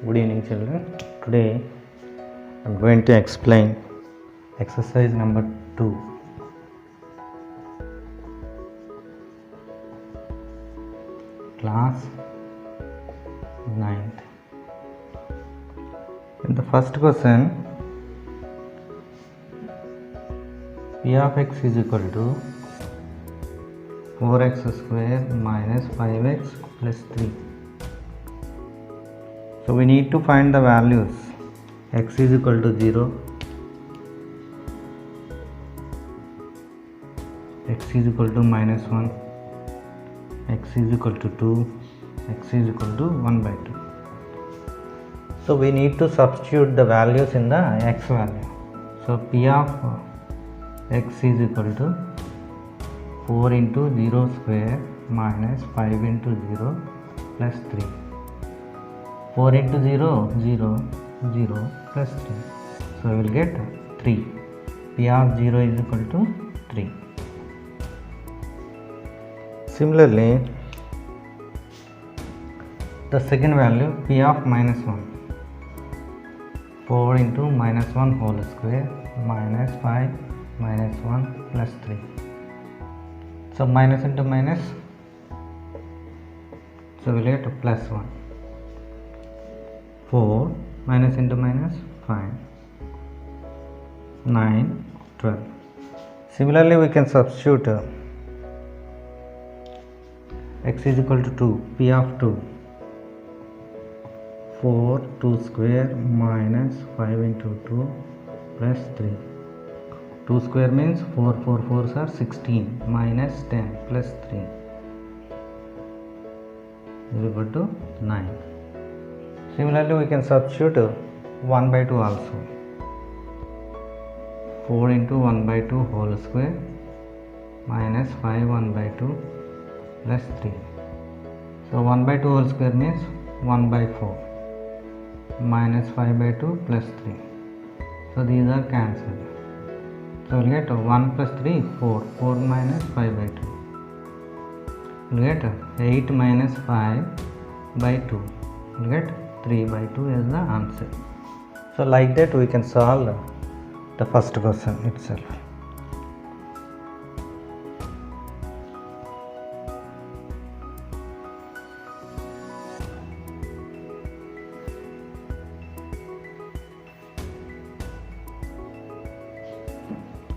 Good evening, children. Today I am going to explain exercise number 2. Class 9th. In the first question, p of x is equal to 4x square minus 5x plus 3. So we need to find the values. X is equal to 0, x is equal to minus 1, x is equal to 2, x is equal to 1 by 2. So we need to substitute the values in the x value. So p of x is equal to 4 into 0 square minus 5 into 0 plus 3. 4 into 0, 0, 0 plus 3. So we will get 3. P of 0 is equal to 3. Similarly, the second value p of minus 1. 4 into minus 1 whole square minus 5 minus 1 plus 3. So minus into minus, so we will get plus 1. 4 minus into minus 5, 9, 12. Similarly, we can substitute x is equal to 2, p of 2, 4, 2 square minus 5 into 2 plus 3. 2 square means 4 4s are 16 minus 10 plus 3 is equal to 9. Similarly, we can substitute 1 by 2 also. 4 into 1 by 2 whole square minus 5 1 by 2 plus 3. So 1 by 2 whole square means 1 by 4 minus 5 by 2 plus 3. So these are cancelled. So we'll get 1 plus 3, 4. 4 minus 5 by 2. We'll get 8 minus 5 by 2. We'll get 3 by 2 is the answer. So like that we can solve the first question itself.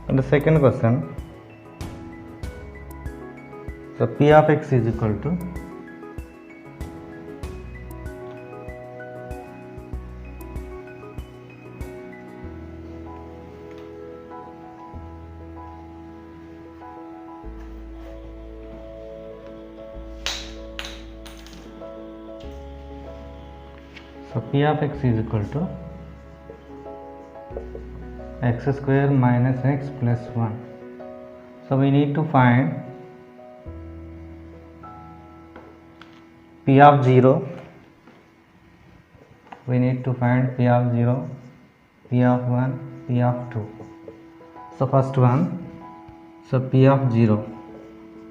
And the second question, so p of x is equal to p of x is equal to x square minus x plus 1. So we need to find p of 0. We need to find p of 0, p of 1, p of 2. So first one, so p of 0.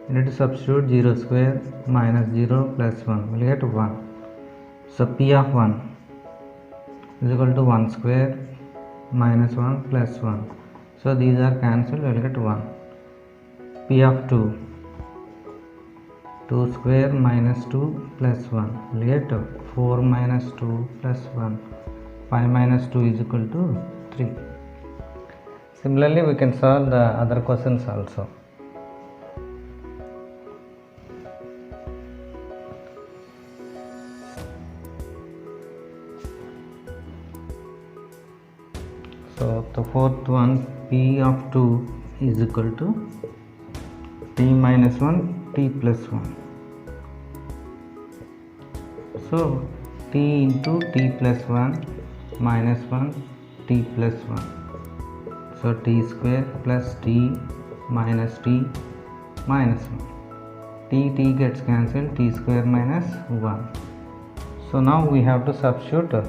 We need to substitute 0 square minus 0 plus 1. We will get 1. So p of 1 is equal to 1 square minus 1 plus 1. So these are cancelled, we will get 1. P of 2, 2 square minus 2 plus 1. We will get 4 minus 2 plus 1. 5 minus 2 is equal to 3. Similarly, we can solve the other questions also. So the fourth one, p of 2 is equal to t minus 1 t plus 1. So t into t plus 1 minus 1 t plus 1. So t square plus t minus t minus 1. T gets cancelled, t square minus 1. So now we have to substitute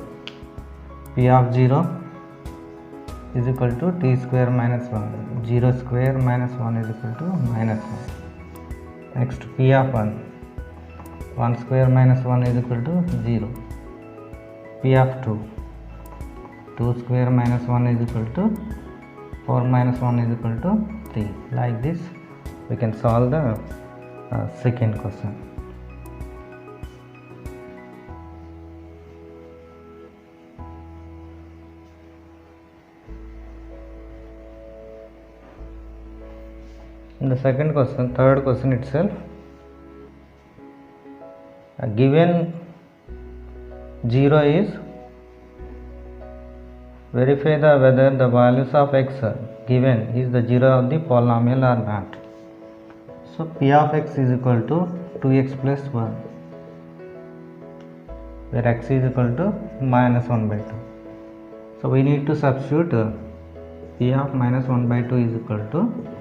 p of 0 is equal to t square minus 1. 0 square minus 1 is equal to minus 1. Next p of 1. 1 square minus 1 is equal to 0. P of 2. 2 square minus 1 is equal to 4 minus 1 is equal to 3. Like this we can solve the second question. In the second question, third question itself, given 0 is, verify whether the values of x given is the 0 of the polynomial or not. So P of x is equal to 2x plus 1, where x is equal to minus 1 by 2. So we need to substitute P of minus 1 by 2 is equal to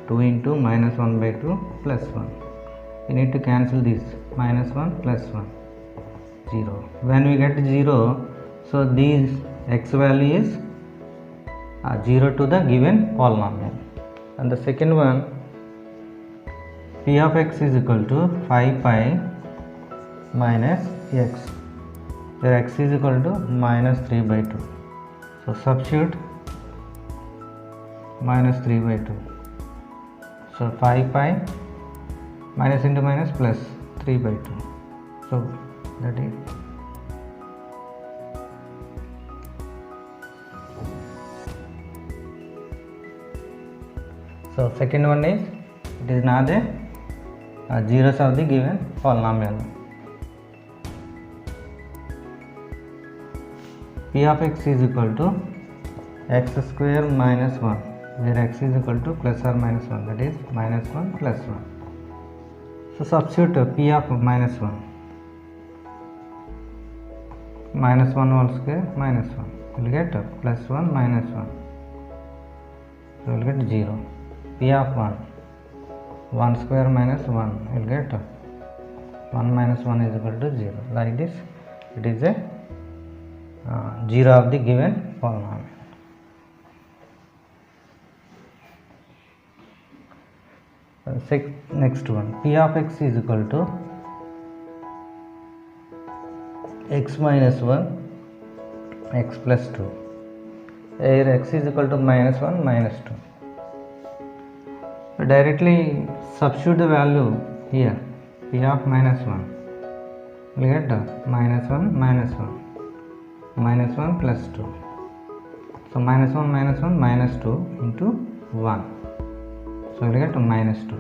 2 into minus 1 by 2 plus 1. We need to cancel this, minus 1 plus 1, 0. When we get 0, so this x value is 0 to the given polynomial. And the second one, P of x is equal to 5 pi minus x, where x is equal to minus 3 by 2. So substitute minus 3 by 2. So 5 pi minus into minus plus 3 by 2. So that is so second one is, it is not the zeros of the given polynomial. P of x is equal to x square minus 1, where x is equal to plus or minus 1, that is minus 1 plus 1. So substitute P of minus 1, minus 1 whole square minus 1, you will get plus 1 minus 1, so you will get 0. P of 1 square minus 1, you will get 1 minus 1 is equal to 0. Like this it is a 0 of the given polynomial. Next one, P of x is equal to x minus 1 x plus 2, here x is equal to minus 1 minus 2. So directly substitute the value here, P of minus 1, we will get minus 1 minus 1, minus 1 plus 2. So minus 1 minus 1 minus 2 into 1. So we will get minus 2.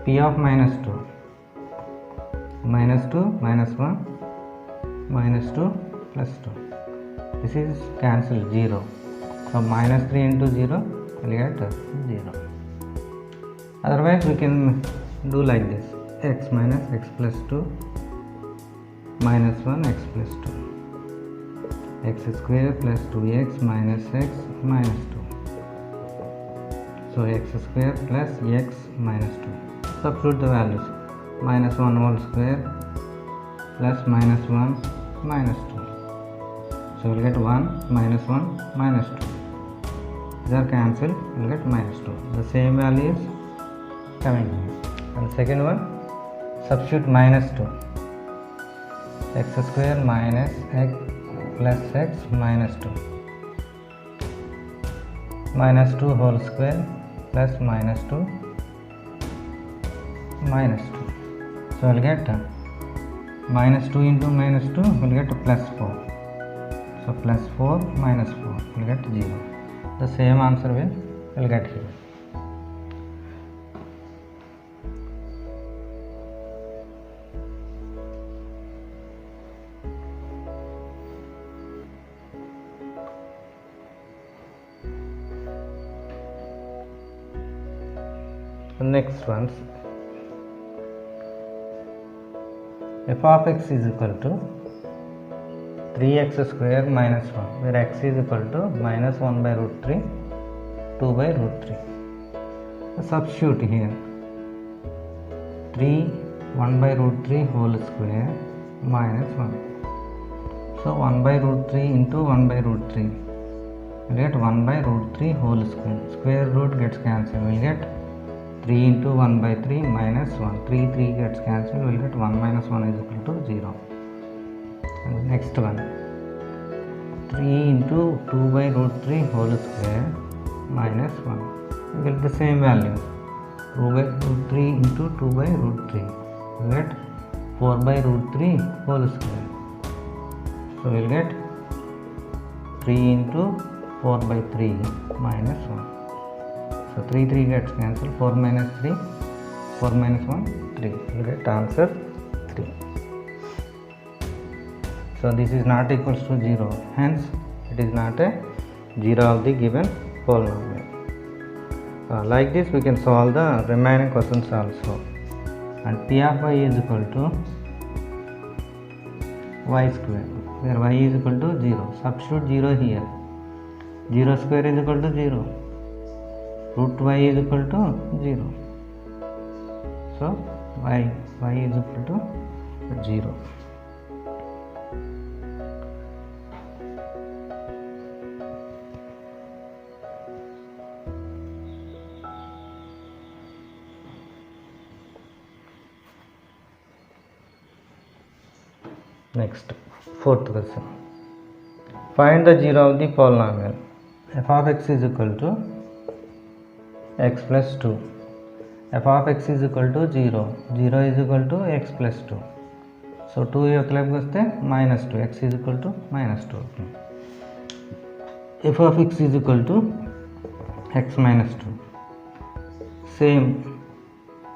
P of minus 2, minus 2 minus 1 minus 2 plus 2. This is cancelled, 0. So minus 3 into 0, we will get 0. Otherwise we can do like this, x minus x plus 2 minus 1 x plus 2, x square plus 2x minus x minus 2. So x square plus x minus 2. Substitute the values, minus 1 whole square plus minus 1 minus 2. So we will get 1 minus 1 minus 2. These are cancelled, we will get minus 2. The same value is coming here. And second one, substitute minus 2. X square minus x plus x minus 2. Minus 2 whole square plus minus 2 minus 2. So we will get minus 2 into minus 2, we will get plus 4. So plus 4 minus 4, we will get 0. The same answer we will get here. The next ones, f of x is equal to 3x square minus 1, where x is equal to minus 1 by root 3, 2 by root 3. Substitute here, 3 1 by root 3 whole square minus 1. So 1 by root 3 into 1 by root 3, we get 1 by root 3 whole square. Square root gets cancelled, we will get 3 into 1 by 3 minus 1. 3 gets cancelled, we will get 1 minus 1 is equal to 0. And next one, 3 into 2 by root 3 whole square minus 1. You get the same value. 2 by root 3 into 2 by root 3. You get 4 by root 3 whole square. So we'll get 3 into 4 by 3 minus 1. So 3 gets cancelled. 4 minus 3. 4 minus 1, 3. We'll get answer 3. So this is not equals to 0. Hence it is not a 0 of the given polynomial. Like this we can solve the remaining questions also. And P of y is equal to y square, where y is equal to 0. Substitute 0 here. 0 square is equal to 0. Root y is equal to 0. So y is equal to 0. Next, fourth question. Find the 0 of the polynomial. F of x is equal to x plus 2. F of x is equal to 0. 0 is equal to x plus 2. So 2 యొక్క minus 2. X is equal to minus 2. F of x is equal to x minus 2. Same.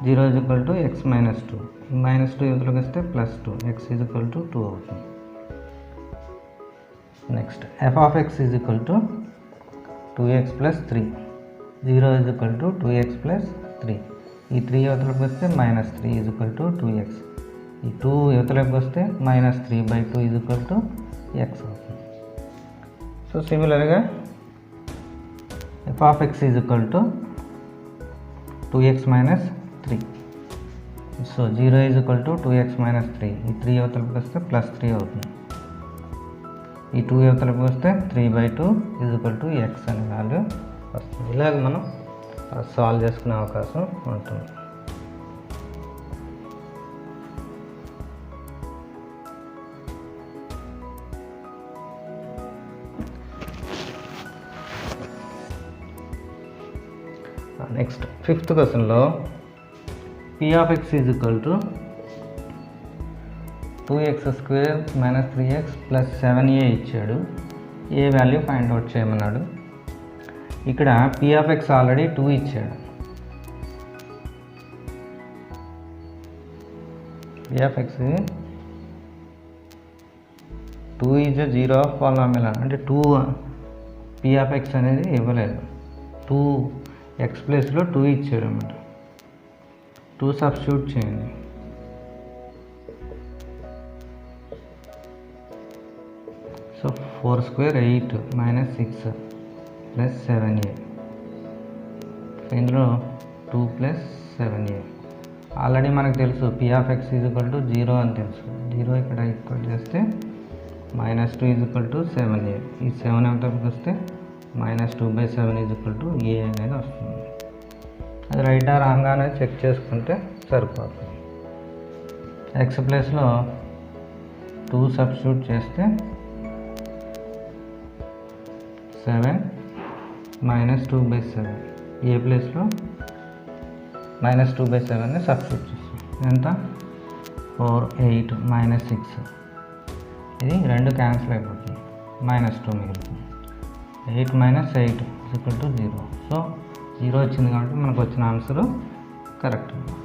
0 is equal to x minus 2. Minus 2 యువతలకు వస్తే plus 2. X is equal to 2 అవుతుంది. Next, f of x is equal to 2x plus 3. 0 is equal to 2x plus 3. ఈ 3 యువతలకు వస్తే minus 3 is equal to 2x. ఈ 2 యువతలకు వస్తే minus 3 by 2 is equal to x అవుతుంది. సో సిమిలర్గా f of x is equal to 2x minus 3. So 0 is equal to 2x minus 3. ఈ 3 యువతలకు వస్తే plus 3 అవుతుంది. ఈ 2 యువతలకు వస్తే 3 by 2 is equal to x అనే వాల్యూ వస్తుంది. ఇలాగ మనం సాల్వ్ చేసుకునే అవకాశం ఉంటుంది. నెక్స్ట్ ఫిఫ్త్ క్వశ్చన్లో P of x is equal to 2x square minus 3x plus 7a ఇచ్చాడు. ఏ వాల్యూ ఫైండ్ అవుట్ చేయమన్నాడు. ఇక్కడ P of x ఆల్రెడీ 2 ఇచ్చాడు. P of x 2 is a 0 of polynomial అంటే 2 P of x అనేది ఇవ్వలేదు. 2 x ప్లేస్లో 2 ఇచ్చాడు అన్నమాట. 2 సబ్స్టిట్యూట్ చేయండి. So 4 square 8 minus 6 plus 7a. ఇందులో 2 ప్లస్ 7a. ఆల్రెడీ మనకు తెలుసు P of x is equal to 0 అని తెలుసు. 0 ఇక్కడ ఈక్వల్ చేస్తే minus 2 is equal to 7a. ఈ 7 ఎంతకు వస్తే minus 2/7 is equal to a అనేది వస్తుంది. అది రైట్ ఆర్ రాంగ్ అనేది చెక్ చేసుకుంటే సరిపోతుంది. ఎక్స్ ప్లేస్లో 2 సబ్స్టిట్యూట్ చేస్తే 7 మైనస్ 2/7. ఏ ప్లేస్లో మైనస్ 2/7ని సబ్స్టిట్యూట్ చేస్తాం. ఎంత 4 8 మైనస్ 6. ఇది 2 క్యాన్సిల్ అయిపోతుంది. మైనస్ 2 మిగులుతుంది. 8 మైనస్ 8 ఈక్వల్ టు 0. సో 0 వచ్చింది కాబట్టి మనకు వచ్చిన ఆన్సరు కరెక్ట్ అన్నమాట.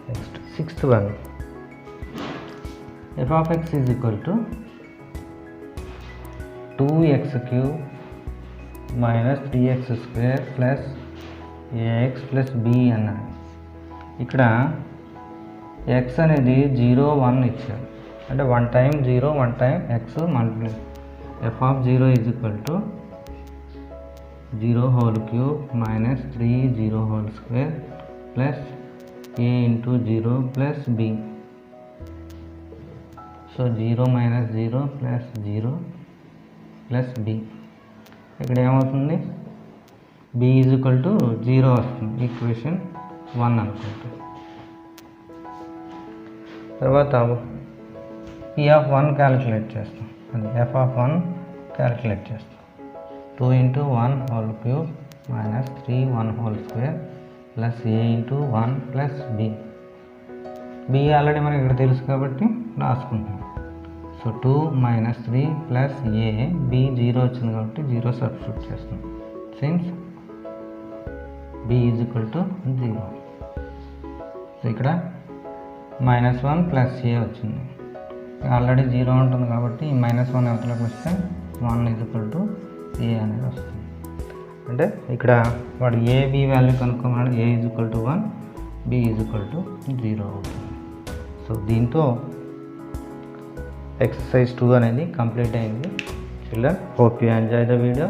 Next sixth one. f of x is equal to 2x cube minus 3x square plus ax plus b అన్నాడు. ఇక్కడ x అనేది 0 1 ఇచ్చాడు. అంటే 1 time 0 1 time x multiply. f of 0 is equal to 0 whole cube minus 3 0 whole square plus a into 0 plus b. So 0 minus 0 plus 0 plus b. ఇక్కడ ఏమవుతుంది, b is equal to 0 వస్తుంది, equation 1 అనుకుంటే. తర్వాత p(1) క్యాలిక్యులేట్ చేస్తాం, అది f(1) calculate చేస్తాం. 2 × 1 whole cube minus 3 1 whole square plus a × 1 plus b. b already మనకి ఇక్కడ తెలుసు కాబట్టి రాసుకుంటున్నాం. సో 2 - 3 ప్లస్ a, b 0 వచ్చింది కాబట్టి 0 సబ్స్టిట్యూట్ చేస్తాం. Since b is equal to 0. So ఇక్కడ -1 ప్లస్ a వచ్చింది, ఆల్రెడీ 0 ఉంటుంది కాబట్టి ఈ -1 అవతలకు వస్తే 1 ఈజ్ ఈక్వల్ టు a అనేది వస్తుంది. అంటే ఇక్కడ వాడు a b వాల్యూ కనుక్కోమన్నాడు, a is equal to 1, b is equal to 0 అవుతుంది. సో దీంతో exercise 2 అనేది కంప్లీట్ అయింది. Children, hope you enjoy the video.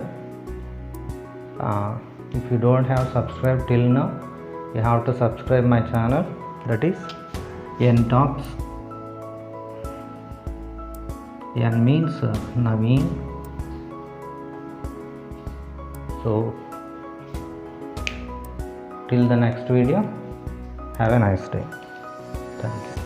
If you don't have subscribed till now, you have to subscribe my channel, that is N Talks. N means Naveen. So till the next video, have a nice day. Thank you.